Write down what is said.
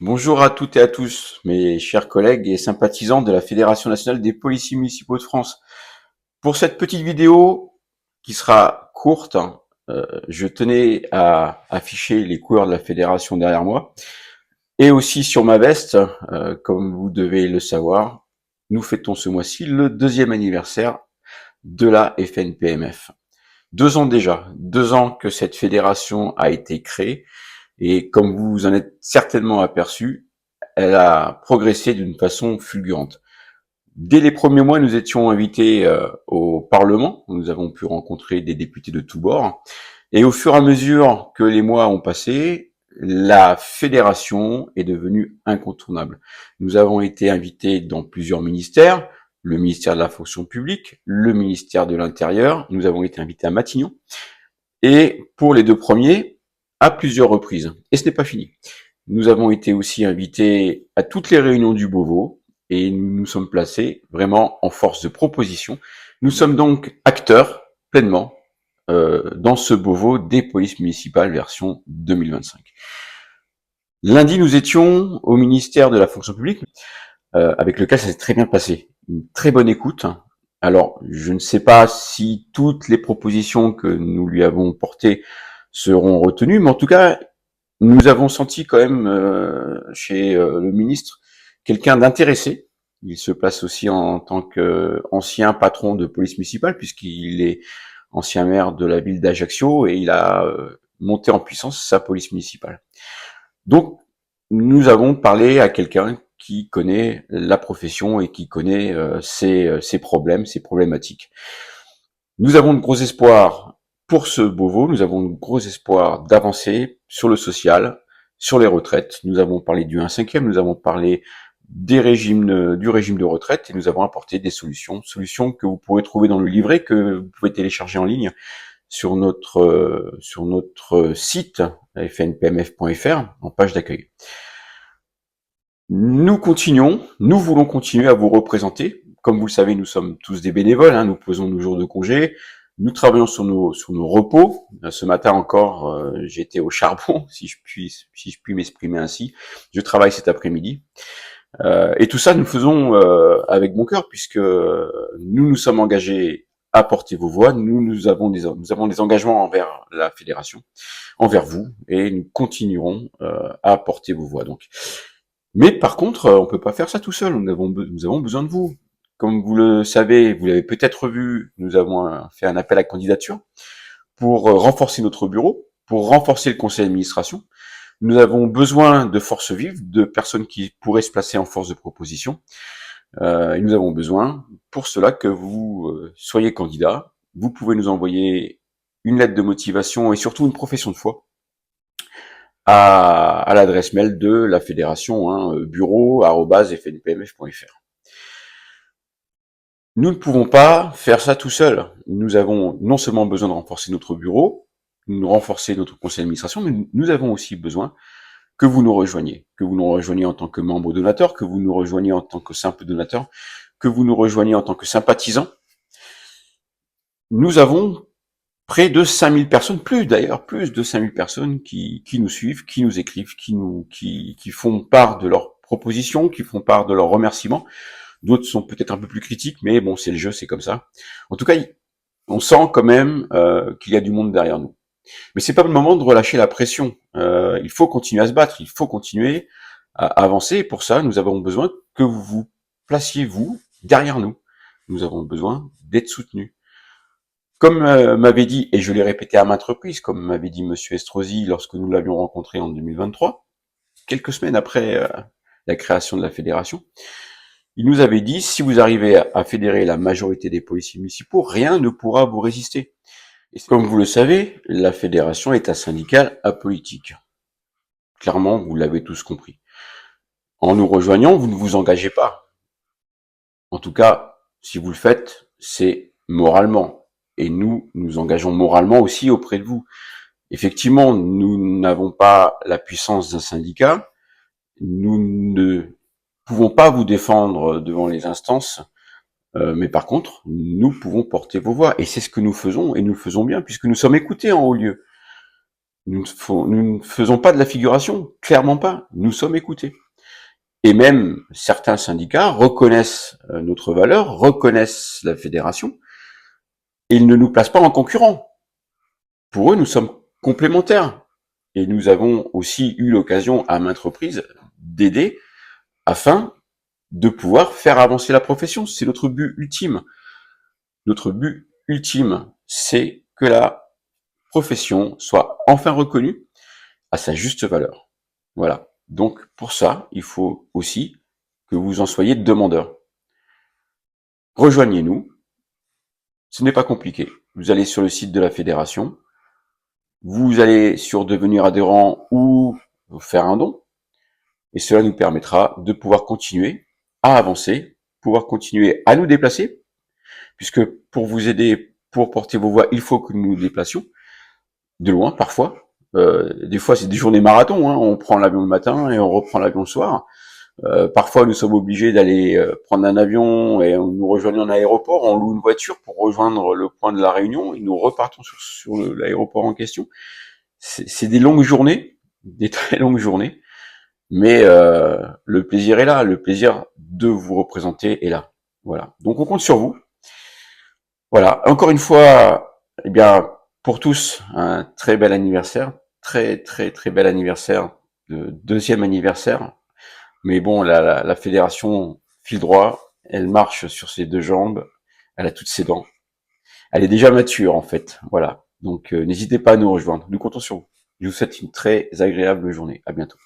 Bonjour à toutes et à tous, mes chers collègues et sympathisants de la Fédération nationale des policiers municipaux de France. Pour cette petite vidéo, qui sera courte, je tenais à afficher les couleurs de la fédération derrière moi, et aussi sur ma veste, comme vous devez le savoir, nous fêtons ce mois-ci le 2e anniversaire de la FNPMF. 2 ans déjà, 2 ans que cette fédération a été créée, et comme vous vous en êtes certainement aperçu, elle a progressé d'une façon fulgurante. Dès les premiers mois, nous étions invités au Parlement. Nous avons pu rencontrer des députés de tous bords. Et au fur et à mesure que les mois ont passé, la fédération est devenue incontournable. Nous avons été invités dans plusieurs ministères, le ministère de la fonction publique, le ministère de l'Intérieur. Nous avons été invités à Matignon. Et pour les 2 premiers, à plusieurs reprises. Et ce n'est pas fini. Nous avons été aussi invités à toutes les réunions du Beauvau et nous nous sommes placés vraiment en force de proposition. Nous sommes donc acteurs pleinement dans ce Beauvau des polices municipales version 2025. Lundi, nous étions au ministère de la fonction publique avec lequel ça s'est très bien passé. Une très bonne écoute. Alors, je ne sais pas si toutes les propositions que nous lui avons portées seront retenues, mais en tout cas, nous avons senti quand même chez le ministre quelqu'un d'intéressé. Il se place aussi en tant qu'ancien patron de police municipale, puisqu'il est ancien maire de la ville d'Ajaccio et il a monté en puissance sa police municipale. Donc, nous avons parlé à quelqu'un qui connaît la profession et qui connaît ses problèmes, ses problématiques. Nous avons de gros espoirs pour ce Beauvau, nous avons de gros espoirs d'avancer sur le social, sur les retraites. Nous avons parlé du 1/5e, nous avons parlé du régime de retraite et nous avons apporté des solutions que vous pourrez trouver dans le livret que vous pouvez télécharger en ligne sur notre site fnpmf.fr en page d'accueil. Nous voulons continuer à vous représenter. Comme vous le savez, nous sommes tous des bénévoles, nous posons nos jours de congé, nous travaillons sur nos repos. Ce matin encore, j'étais au charbon, si je puis m'exprimer ainsi. Je travaille cet après-midi. Et tout ça, nous faisons avec bon cœur, puisque nous nous sommes engagés à porter vos voix. Nous avons des engagements envers la fédération, envers vous, et nous continuerons à porter vos voix. Donc, mais par contre, on peut pas faire ça tout seul. Nous avons besoin de vous. Comme vous le savez, vous l'avez peut-être vu, nous avons fait un appel à candidature pour renforcer notre bureau, pour renforcer le conseil d'administration. Nous avons besoin de forces vives, de personnes qui pourraient se placer en force de proposition. Et nous avons besoin, pour cela, que vous soyez candidat. Vous pouvez nous envoyer une lettre de motivation et surtout une profession de foi à l'adresse mail de la fédération, bureau@fnpmf.fr. Nous ne pouvons pas faire ça tout seul. Nous avons non seulement besoin de renforcer notre bureau, de renforcer notre conseil d'administration, mais nous avons aussi besoin que vous nous rejoigniez en tant que membre donateur, que vous nous rejoigniez en tant que simple donateur, que vous nous rejoigniez en tant que sympathisant. Nous avons près de 5000 personnes, plus de 5000 personnes qui nous suivent, qui nous écrivent, qui font part de leurs propositions, qui font part de leurs remerciements. D'autres sont peut-être un peu plus critiques, mais bon, c'est le jeu, c'est comme ça. En tout cas, on sent quand même qu'il y a du monde derrière nous. Mais c'est pas le moment de relâcher la pression. Il faut continuer à se battre, il faut continuer à avancer. Et pour ça, nous avons besoin que vous vous placiez, vous, derrière nous. Nous avons besoin d'être soutenus. Comme m'avait dit, et je l'ai répété à maintes reprises, comme m'avait dit Monsieur Estrosi lorsque nous l'avions rencontré en 2023, quelques semaines après la création de la fédération, il nous avait dit, si vous arrivez à fédérer la majorité des policiers municipaux, rien ne pourra vous résister. Et comme vous le savez, la fédération est un syndicat apolitique. Clairement, vous l'avez tous compris. En nous rejoignant, vous ne vous engagez pas. En tout cas, si vous le faites, c'est moralement. Et nous engageons moralement aussi auprès de vous. Effectivement, nous n'avons pas la puissance d'un syndicat. Nous ne pouvons pas vous défendre devant les instances. Mais par contre, nous pouvons porter vos voix. Et c'est ce que nous faisons, et nous le faisons bien, puisque nous sommes écoutés en haut lieu. nous ne faisons pas de la figuration, clairement pas. Nous sommes écoutés. Et même certains syndicats reconnaissent notre valeur, reconnaissent la fédération, et ils ne nous placent pas en concurrent. Pour eux, nous sommes complémentaires. Et nous avons aussi eu l'occasion à maintes reprises d'aider afin de pouvoir faire avancer la profession. C'est notre but ultime. Notre but ultime, c'est que la profession soit enfin reconnue à sa juste valeur. Voilà. Donc, pour ça, il faut aussi que vous en soyez demandeurs. Rejoignez-nous. Ce n'est pas compliqué. Vous allez sur le site de la fédération. Vous allez sur devenir adhérent ou faire un don. Et cela nous permettra de pouvoir continuer à avancer, pouvoir continuer à nous déplacer, puisque pour vous aider, pour porter vos voix, il faut que nous nous déplacions de loin parfois. Des fois, c'est des journées marathons. Hein. On prend l'avion le matin et on reprend l'avion le soir. Parfois, nous sommes obligés d'aller prendre un avion et nous rejoignons un aéroport. On loue une voiture pour rejoindre le point de la réunion et nous repartons sur l'aéroport en question. C'est des longues journées, des très longues journées. Mais le plaisir est là, le plaisir de vous représenter est là. Voilà. Donc on compte sur vous. Voilà. Encore une fois, eh bien, pour tous, un très bel anniversaire, très très très bel anniversaire, de deuxième anniversaire. Mais bon, la fédération file droit, elle marche sur ses deux jambes, elle a toutes ses dents. Elle est déjà mature en fait. Voilà. Donc n'hésitez pas à nous rejoindre. Nous comptons sur vous. Je vous souhaite une très agréable journée. À bientôt.